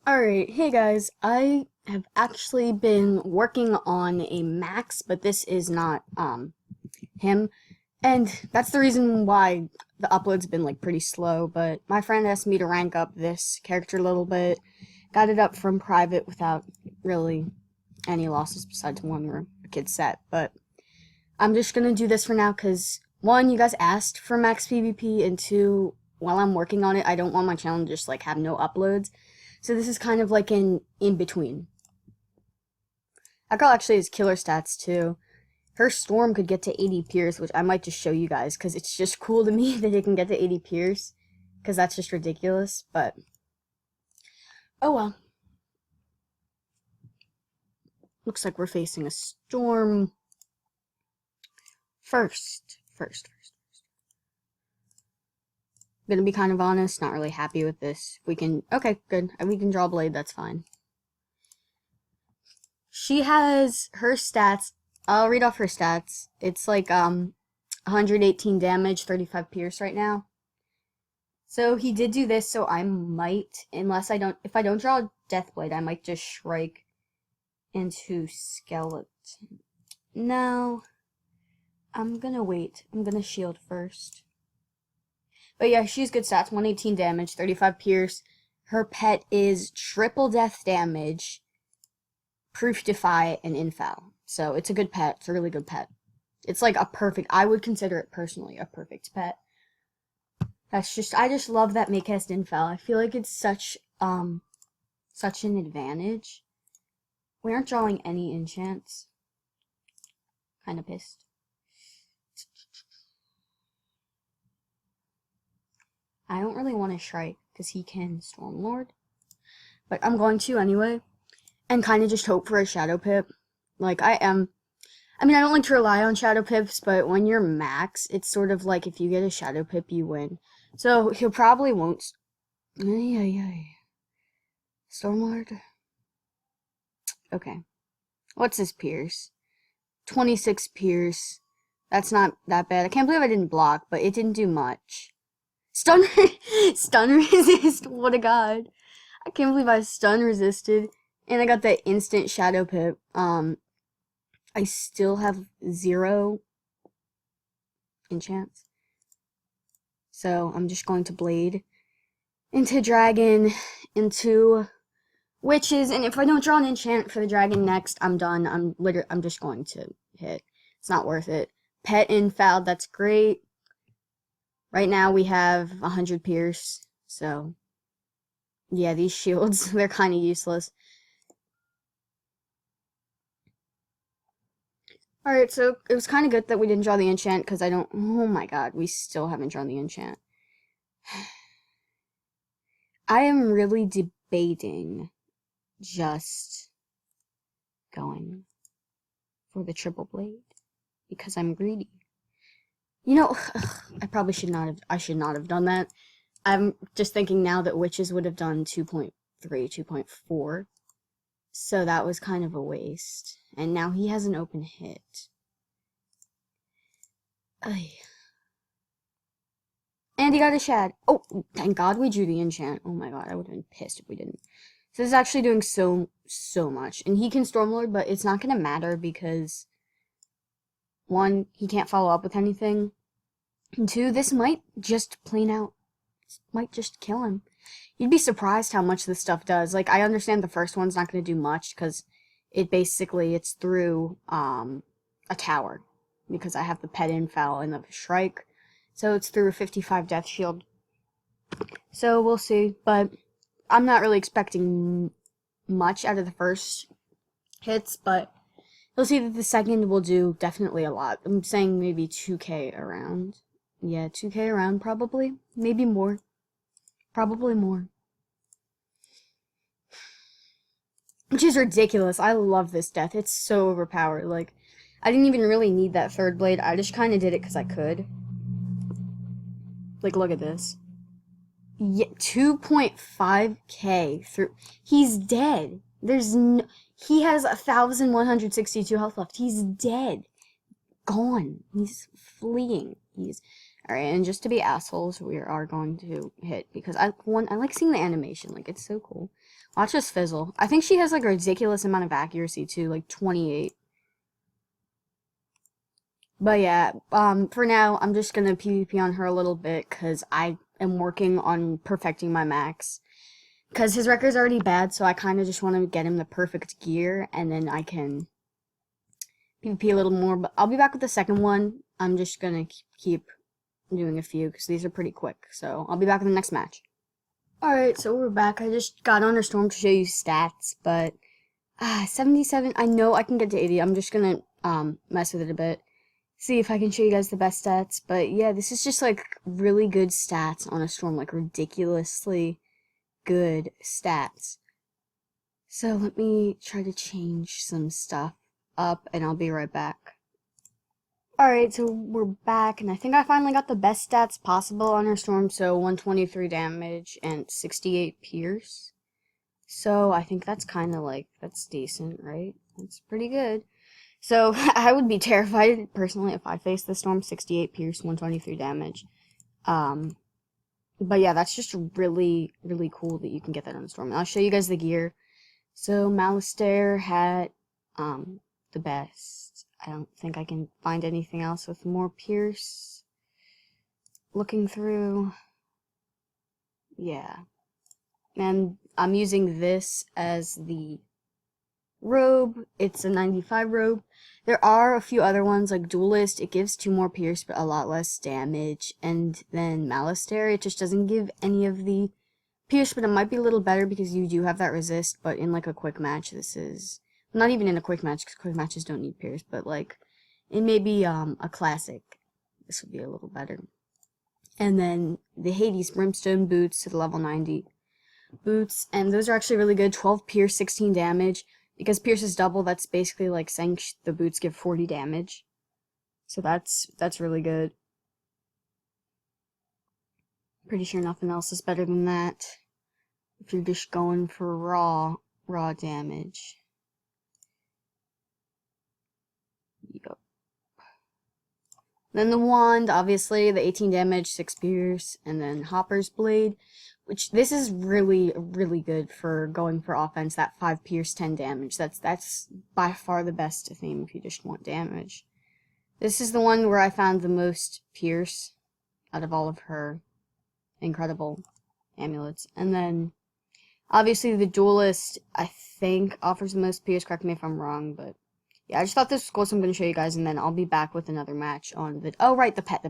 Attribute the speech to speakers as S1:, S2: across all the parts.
S1: Alright, hey guys, I have actually been working on a max, but this is not, him, and that's the reason why the upload's been, like, pretty slow, but my friend asked me to rank up this character a little bit, got it up from private without really any losses besides one where a kid set, but I'm just gonna do this for now, because, one, you guys asked for max PvP, and two, while I'm working on it, I don't want my channel to just, like, have no uploads. So this is kind of like an in-between. That girl actually has killer stats too. Her storm could get to 80 pierce, which I might just show you guys, because it's just cool to me that it can get to 80 pierce. Because that's just ridiculous, but... oh well. Looks like we're facing a storm. First. Gonna be kind of honest, not really happy with this. We can... okay, good. We can draw blade, that's fine. She has her stats. I'll read off her stats. It's like 118 damage, 35 pierce right now. So he did do this, so I might, if I don't draw Deathblade, I might just Shrike into Skeleton. No. I'm gonna wait. I'm gonna shield first. But yeah, she's good stats. 118 damage, 35 pierce. Her pet is triple death damage, proof defy, and infal. So it's a good pet. It's a really good pet. It's like a perfect, I would consider it personally a perfect pet. I just love that Maycast infal. I feel like it's such an advantage. We aren't drawing any enchants. Kinda pissed. I don't really want to Shrike, because he can Stormlord. But I'm going to anyway. And kind of just hope for a Shadow Pip. Like, I don't like to rely on Shadow Pips, but when you're max, it's sort of like if you get a Shadow Pip, you win. So, he'll probably won't... Stormlord? Okay. What's his Pierce? 26 Pierce. That's not that bad. I can't believe I didn't block, but it didn't do much. Stun resist, what a god. I can't believe I stun resisted. And I got that instant Shadow Pip. I still have 0 enchants. So I'm just going to Blade into Dragon, into Witches, and if I don't draw an enchant for the Dragon next, I'm done. I'm just going to hit. It's not worth it. Pet infal, that's great. Right now we have 100 pierce, so yeah, these shields, they're kind of useless. Alright, so it was kind of good that we didn't draw the enchant, because oh my god, we still haven't drawn the enchant. I am really debating just going for the triple blade, because I'm greedy. You know, I should not have done that. I'm just thinking now that Witches would have done 2.3, 2.4. So that was kind of a waste. And now he has an open hit. Ay. And he got a Shad. Oh, thank God we drew the enchant. Oh my god, I would have been pissed if we didn't. So this is actually doing so much. And he can Stormlord, but it's not going to matter because... 1, he can't follow up with anything. And 2, this might just might just kill him. You'd be surprised how much this stuff does. Like, I understand the first one's not going to do much, because it's through, a tower. Because I have the pet infal and the Shrike. So it's through a 55 death shield. So we'll see, but I'm not really expecting much out of the first hits, but you'll see that the second will do definitely a lot. I'm saying maybe 2k around. Yeah, 2k around probably. Maybe more. Probably more. Which is ridiculous. I love this death. It's so overpowered. Like, I didn't even really need that third blade. I just kind of did it because I could. Like, look at this. Yeah, 2.5k through... He's dead. He has 1,162 health left. He's dead. Gone. He's fleeing. Alright, and just to be assholes, we are going to hit, because I like seeing the animation. Like, it's so cool. Watch this fizzle. I think she has like a ridiculous amount of accuracy too, like 28. But yeah, for now, I'm just gonna PvP on her a little bit because I am working on perfecting my max. Because his record's already bad, so I kind of just want to get him the perfect gear, and then I can PvP a little more. But I'll be back with the second one. I'm just gonna keep doing a few because these are pretty quick. So I'll be back in the next match. Alright, so we're back. I just got on her storm to show you stats, but 77, I know I can get to 80. I'm just gonna mess with it a bit. See if I can show you guys the best stats. But yeah, this is just like really good stats on a storm, like ridiculously good stats. So let me try to change some stuff up and I'll be right back. Alright, so we're back, and I think I finally got the best stats possible on her storm, so 123 damage and 68 pierce. So I think that's kind of like, that's decent, right? That's pretty good. So I would be terrified, personally, if I faced the storm. 68 pierce, 123 damage. But yeah, that's just really, really cool that you can get that on the storm. And I'll show you guys the gear. So Malistaire had the best. I don't think I can find anything else with more pierce. Looking through, yeah. And I'm using this as the robe. It's a 95 robe. There are a few other ones, like Duelist. It gives 2 more pierce, but a lot less damage. And then Malistaire, it just doesn't give any of the pierce, but it might be a little better because you do have that resist. But in like a quick match, this is not even in a quick match because quick matches don't need pierce. But like it may be a classic. This would be a little better. And then the Hades Brimstone boots to the level 90 boots, and those are actually really good. 12 pierce, 16 damage. Because pierce is double, that's basically like saying the boots give 40 damage. So that's really good. Pretty sure nothing else is better than that. If you're just going for raw damage. Yup. Then the wand, obviously, the 18 damage, 6 pierce, and then Hopper's Blade, which this is really, really good for going for offense, that 5 pierce, 10 damage. That's by far the best theme if you just want damage. This is the one where I found the most pierce out of all of her incredible amulets. And then, obviously, the Duelist, I think, offers the most pierce. Correct me if I'm wrong, but yeah, I just thought this was cool, so I'm going to show you guys, and then I'll be back with another match on the... Oh, right, the pet.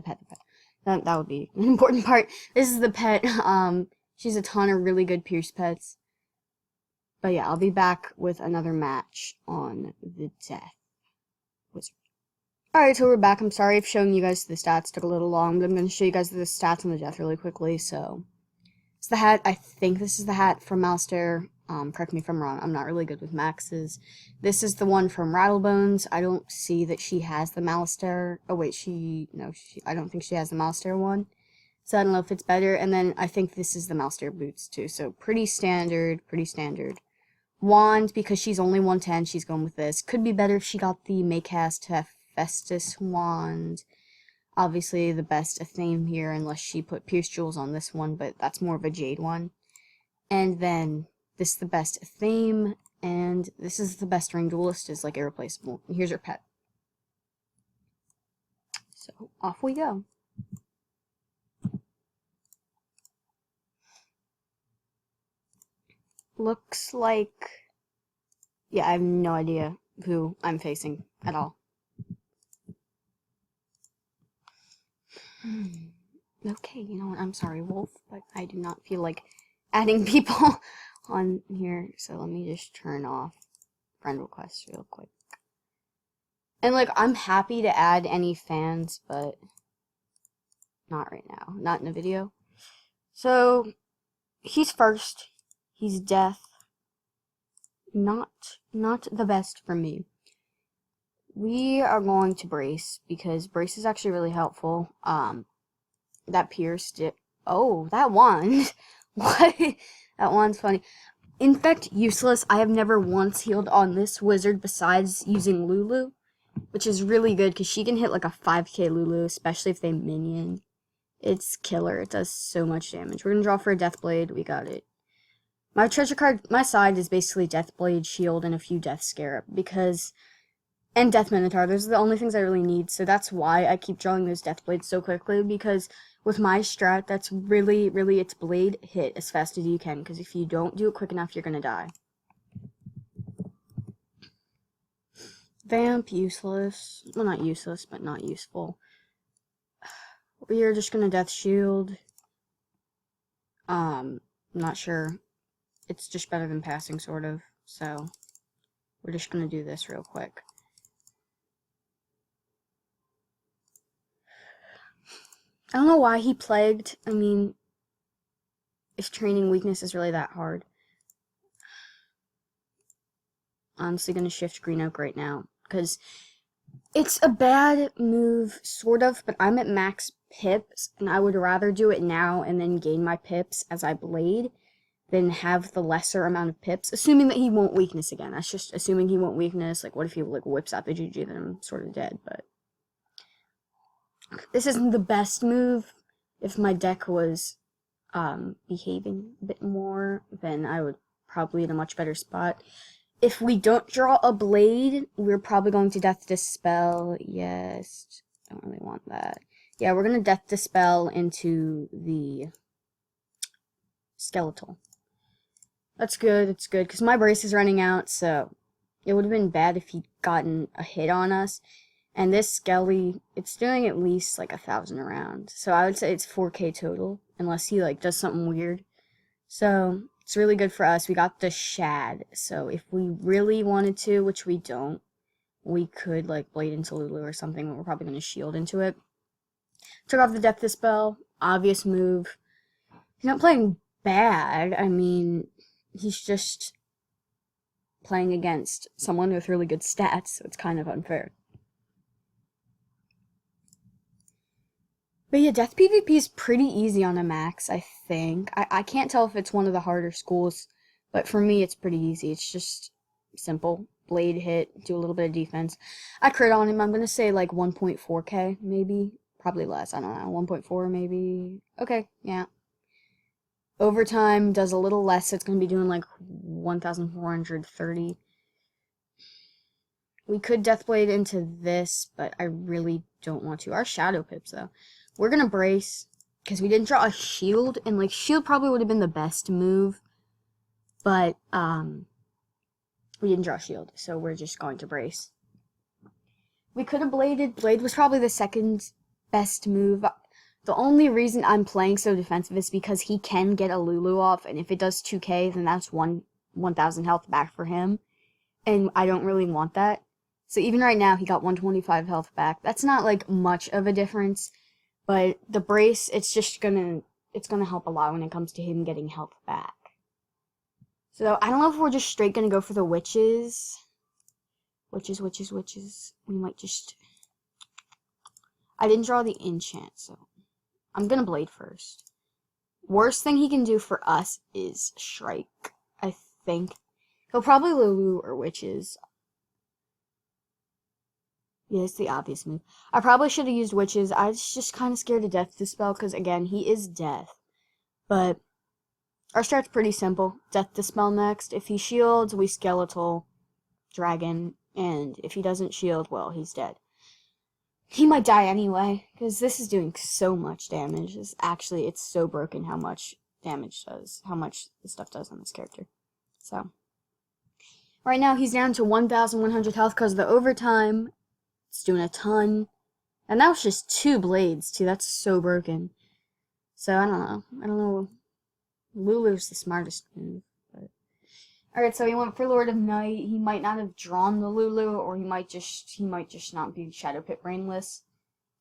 S1: That would be an important part. This is the pet. She's a ton of really good pierce pets. But yeah, I'll be back with another match on the Death Wizard. Alright, so we're back. I'm sorry if showing you guys the stats took a little long, but I'm going to show you guys the stats on the Death really quickly, so... It's the hat. I think this is the hat from Malistaire. Correct me if I'm wrong. I'm not really good with maxes. This is the one from Rattlebones. I don't see that she has the Malistaire. Oh wait, I don't think she has the Malistaire one. So I don't know if it's better. And then I think this is the Malistaire boots too. So pretty standard. Wand, because she's only 110, she's going with this. Could be better if she got the Maycast Hephaestus wand. Obviously the best theme here, unless she put Pierce Jewels on this one, but that's more of a Jade one. And then this is the best theme, and this is the best ring. Duelist is like irreplaceable. And here's her pet. So off we go. Looks like, yeah, I have no idea who I'm facing at all. Okay, you know what, I'm sorry, Wolf, but I do not feel like adding people on here, so let me just turn off friend requests real quick. And, like, I'm happy to add any fans, but not right now, not in a video. So, he's first, he's Death, not the best for me. We are going to brace, because brace is actually really helpful. That pierced it. Oh, that wand. What? That wand's funny. Infect useless. I have never once healed on this wizard besides using Lulu, which is really good, because she can hit like a 5k Lulu, especially if they minion. It's killer. It does so much damage. We're going to draw for a Death Blade. We got it. My treasure card, my side is basically Deathblade, Shield, and a few Death Scarab, because, and Death Minotaur, those are the only things I really need, so that's why I keep drawing those Deathblades so quickly, because with my strat, that's really, it's blade hit as fast as you can, because if you don't do it quick enough, you're gonna die. Vamp, useless. Well, not useless, but not useful. We are just gonna Death Shield. Not sure. It's just better than passing, sort of, so we're just gonna do this real quick. I don't know why he plagued. I mean, if training weakness is really that hard. Honestly, gonna shift Green Oak right now, because it's a bad move, sort of, but I'm at max pips, and I would rather do it now and then gain my pips as I blade than have the lesser amount of pips, assuming that he won't weakness again. That's just assuming he won't weakness. Like, what if he, like, whips out the GG, then I'm sort of dead, but this isn't the best move. If my deck was behaving a bit more, then I would probably be in a much better spot. If we don't draw a blade, we're probably going to Death Dispel. Yes, don't really want that. Yeah, we're going to Death Dispel into the Skeletal. That's good, it's good, because my brace is running out, so it would have been bad if he'd gotten a hit on us. And this Skelly, it's doing at least like 1,000 around. So I would say it's 4k total, unless he like does something weird. So it's really good for us. We got the Shad. So if we really wanted to, which we don't, we could like blade into Lulu or something, but we're probably going to shield into it. Took off the Death Dispel. Obvious move. He's not playing bad. I mean, he's just playing against someone with really good stats, so it's kind of unfair. But yeah, Death PvP is pretty easy on a max, I think. I can't tell if it's one of the harder schools, but for me it's pretty easy. It's just simple. Blade hit, do a little bit of defense. I crit on him, I'm gonna say like 1.4k, maybe. Probably less, I don't know. 1.4 maybe. Okay, yeah. Overtime does a little less, so it's gonna be doing like 1,430. We could Deathblade into this, but I really don't want to. Our Shadow Pips, though. We're gonna brace, because we didn't draw a shield, and like shield probably would have been the best move, but we didn't draw shield, so we're just going to brace. We could have bladed. Blade was probably the second best move. The only reason I'm playing so defensive is because he can get a Lulu off, and if it does 2k, then that's 1,000 health back for him, and I don't really want that. So even right now, he got 125 health back. That's not like much of a difference. But the brace, it's gonna help a lot when it comes to him getting health back. So I don't know if we're just straight gonna go for the witches. Witches. We might just... I didn't draw the enchant, so I'm gonna blade first. Worst thing he can do for us is strike, I think. He'll probably Lulu or witches. Yeah, it's the obvious move. I probably should have used witches. I was just kind of scared of Death Dispel, because, again, he is death. But our strat's pretty simple. Death Dispel next. If he shields, we Skeletal Dragon. And if he doesn't shield, well, he's dead. He might die anyway, because this is doing so much damage. It's so broken how much damage does, how much this stuff does on this character. So, right now, he's down to 1,100 health because of the overtime. It's doing a ton. And that was just 2 blades, too. That's so broken. So, I don't know. Lulu's the smartest move. But... Alright, so he went for Lord of Night. He might not have drawn the Lulu, or he might just not be Shadow Pit brainless.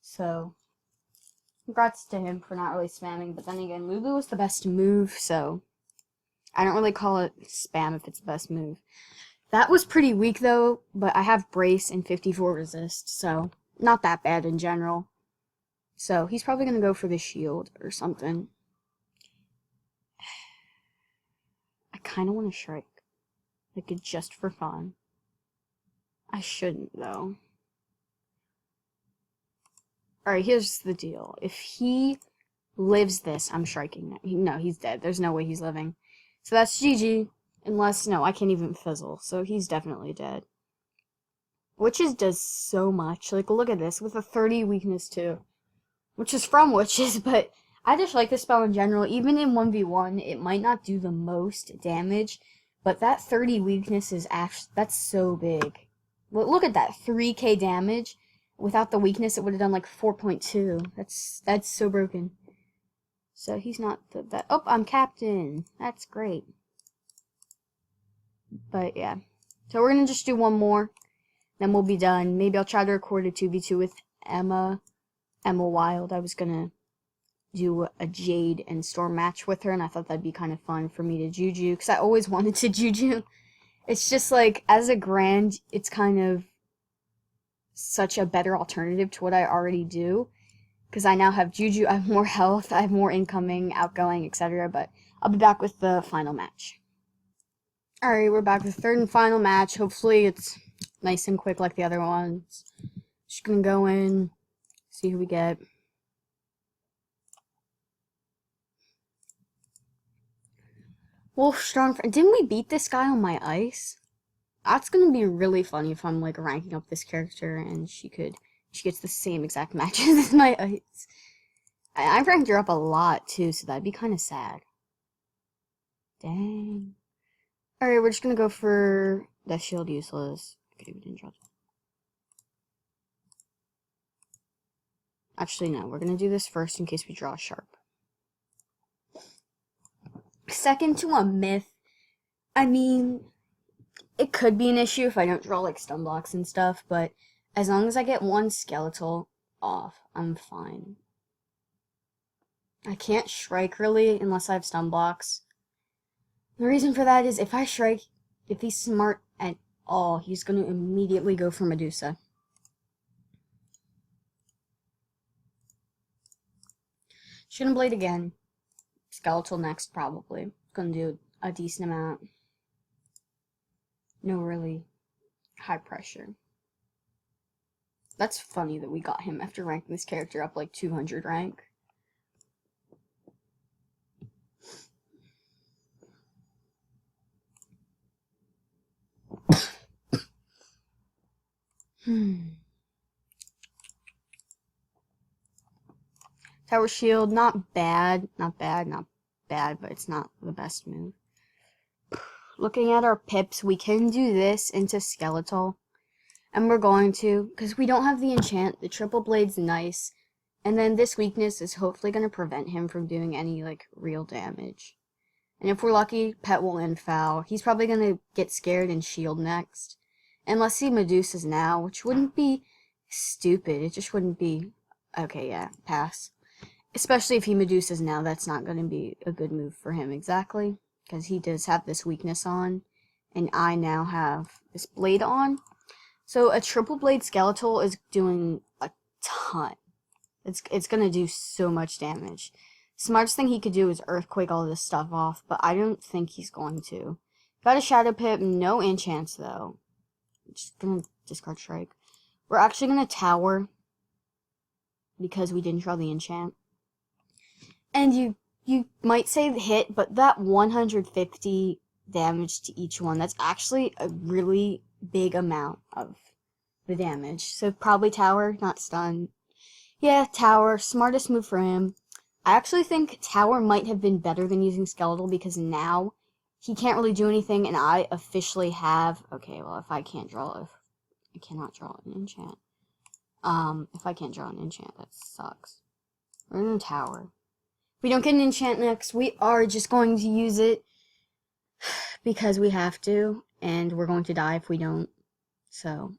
S1: So, congrats to him for not really spamming. But then again, Lulu was the best move, so I don't really call it spam if it's the best move. That was pretty weak, though, but I have Brace and 54 Resist, so not that bad in general. So he's probably going to go for the shield or something. I kind of want to Shrike. Like, just for fun. I shouldn't, though. Alright, here's the deal. If he lives this, I'm Shriking. No, he's dead. There's no way he's living. So that's GG. Unless, no, I can't even fizzle. So he's definitely dead. Witches does so much. Like, look at this. With a 30 weakness, too. Which is from Witches, but I just like this spell in general. Even in 1v1, it might not do the most damage. But that 30 weakness is actually... That's so big. Look at that. 3k damage. Without the weakness, it would have done like 4.2. That's so broken. So he's not that. Oh, I'm captain. That's great. But yeah. So we're going to just do one more. Then we'll be done. Maybe I'll try to record a 2v2 with Emma Wild. I was going to do a Jade and Storm match with her, and I thought that'd be kind of fun for me to Juju, because I always wanted to Juju. It's just like, as a Grand, it's kind of such a better alternative to what I already do, because I now have Juju, I have more health, I have more incoming, outgoing, etc. But I'll be back with the final match. Alright, we're back with the third and final match. Hopefully it's nice and quick like the other ones. Just gonna go in, see who we get. Wolf Strong. Didn't we beat this guy on my ice? That's gonna be really funny if I'm like ranking up this character and she gets the same exact matches as my ice. I've ranked her up a lot too, so that'd be kind of sad. Dang. Alright, we're just gonna go for Death Shield useless. Okay, we didn't draw that. Actually, no, we're gonna do this first in case we draw a sharp. Second to a myth. I mean, it could be an issue if I don't draw like stun blocks and stuff, but as long as I get one skeletal off, I'm fine. I can't Shrike really unless I have stun blocks. The reason for that is if I Shrike, if he's smart at all, he's going to immediately go for Medusa. Shouldn't Blade again. Skeletal next, probably. Gonna do a decent amount. No really high pressure. That's funny that we got him after ranking this character up like 200 rank. Tower Shield, not bad, but it's not the best move. Looking at our pips, we can do this into Skeletal. And we're going to, because we don't have the enchant. The triple blade's nice. And then this weakness is hopefully going to prevent him from doing any, like, real damage. And if we're lucky, Pet will end foul. He's probably going to get scared and shield next. Unless he Medusa's now, which wouldn't be stupid. It just wouldn't be... Okay, yeah, pass. Especially if he Medusa's now, that's not going to be a good move for him exactly. Because he does have this weakness on. And I now have this blade on. So a triple blade skeletal is doing a ton. It's going to do so much damage. Smartest thing he could do is earthquake all this stuff off. But I don't think he's going to. Got a shadow pip. No enchants though. Just going to discard Shrike. We're actually going to tower. Because we didn't draw the enchant. And you might say the hit, but that 150 damage to each one, that's actually a really big amount of the damage. So probably tower, not stun. Yeah, tower, smartest move for him. I actually think tower might have been better than using skeletal because now he can't really do anything and I officially have... Okay, well, if I cannot draw an enchant. If I can't draw an enchant, that sucks. We're in tower. If we don't get an enchant next, we are just going to use it because we have to, and we're going to die if we don't. So,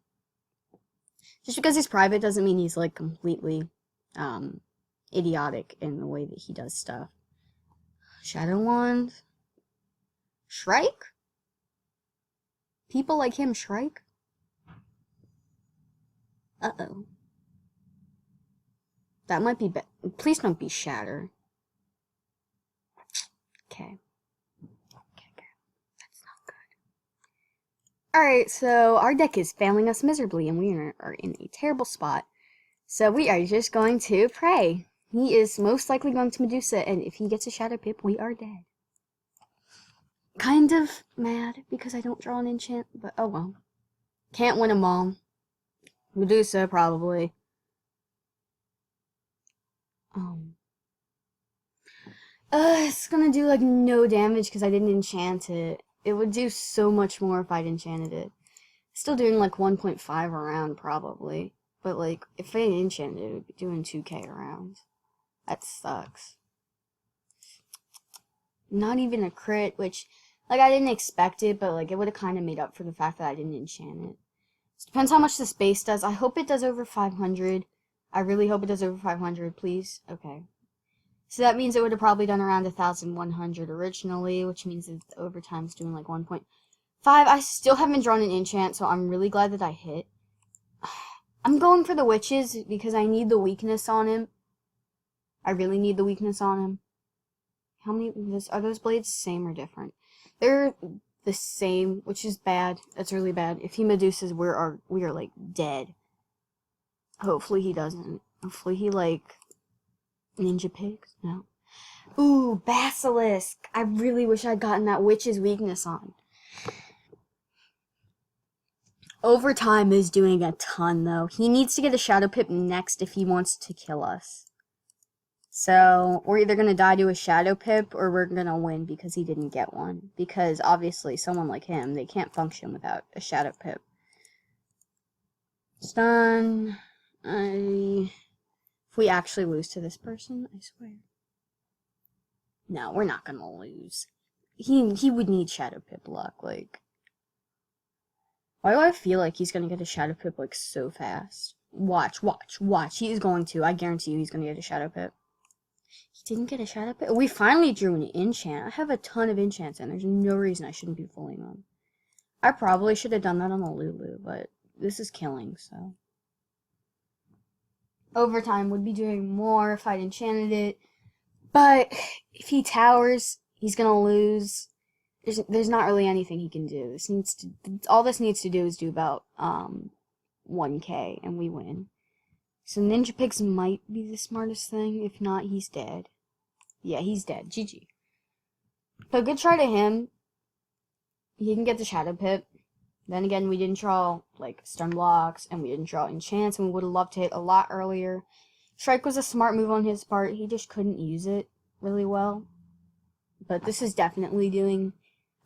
S1: just because he's private doesn't mean he's like completely idiotic in the way that he does stuff. Shadow Wand. Shrike? People like him Shrike? Uh-oh. That might be please don't be Shatter. Okay. That's not good. Alright, so our deck is failing us miserably and we are in a terrible spot. So we are just going to pray. He is most likely going to Medusa, and if he gets a Shadow Pip, we are dead. Kind of mad because I don't draw an enchant, but oh well. Can't win them all. Medusa, probably. It's gonna do like no damage because I didn't enchant it. It would do so much more if I'd enchanted it. Still doing like 1.5 a round probably. But like, if I enchanted it, it would be doing 2k a round. That sucks. Not even a crit, which, like, I didn't expect it, but like, it would have kind of made up for the fact that I didn't enchant it. It depends how much the space does. I hope it does over 500. I really hope it does over 500, please. Okay. So that means it would have probably done around 1,100 originally, which means that the overtime's doing like 1.5. I still haven't drawn an enchant, so I'm really glad that I hit. I'm going for the witches because I need the weakness on him. I really need the weakness on him. How many, are those blades the same or different? They're the same, which is bad. That's really bad. If he Medusas, we are like dead. Hopefully he doesn't. Hopefully he like ninja pigs? No. Ooh, basilisk. I really wish I'd gotten that witch's weakness on. Overtime is doing a ton though. He needs to get a shadow pip next if he wants to kill us. So, we're either going to die to a shadow pip, or we're going to win because he didn't get one. Because, obviously, someone like him, they can't function without a shadow pip. Stun. If we actually lose to this person, I swear. No, we're not going to lose. He would need shadow pip luck, like. Why do I feel like he's going to get a shadow pip, like, so fast? Watch. He is going to. I guarantee you he's going to get a shadow pip. He didn't get a shadow pip. We finally drew an enchant. I have a ton of enchants, and there's no reason I shouldn't be pulling them. I probably should have done that on the Lulu, but this is killing, so. Overtime would be doing more if I'd enchanted it, but if he towers, he's gonna lose. There's not really anything he can do. All this needs to do is do about 1k, and we win. So Ninja Pigs might be the smartest thing. If not, he's dead. Yeah, he's dead. GG. But good try to him. He can get the Shadow Pip. Then again, we didn't draw, like, stun blocks, and we didn't draw enchants, and we would have loved to hit a lot earlier. Strike was a smart move on his part. He just couldn't use it really well. But this is definitely doing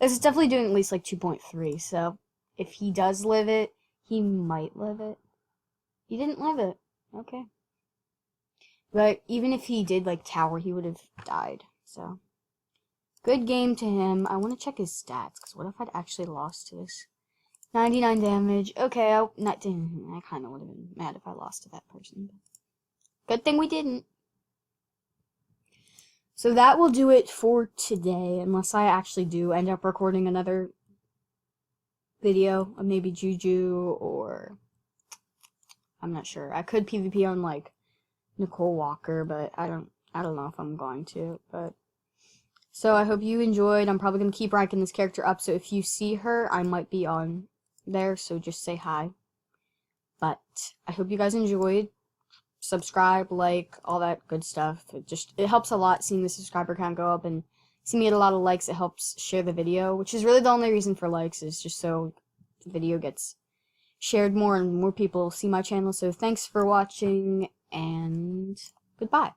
S1: at least, like, 2.3. So, if he does live it, he might live it. He didn't live it. Okay. But even if he did, like, tower, he would have died. So, good game to him. I want to check his stats, because what if I'd actually lost to this? 99 damage. Okay, I kind of would have been mad if I lost to that person. Good thing we didn't. So that will do it for today, unless I actually do end up recording another video of maybe Juju, or I'm not sure. I could PvP on, like, Nicole Walker, but I don't know if I'm going to, but so I hope you enjoyed. I'm probably going to keep ranking this character up, so if you see her, I might be on there, so just say hi. But I hope you guys enjoyed. Subscribe, like, all that good stuff. It helps a lot seeing the subscriber count go up, and seeing me get a lot of likes, it helps share the video, which is really the only reason for likes, is just so the video gets shared more and more people see my channel. So thanks for watching, and goodbye.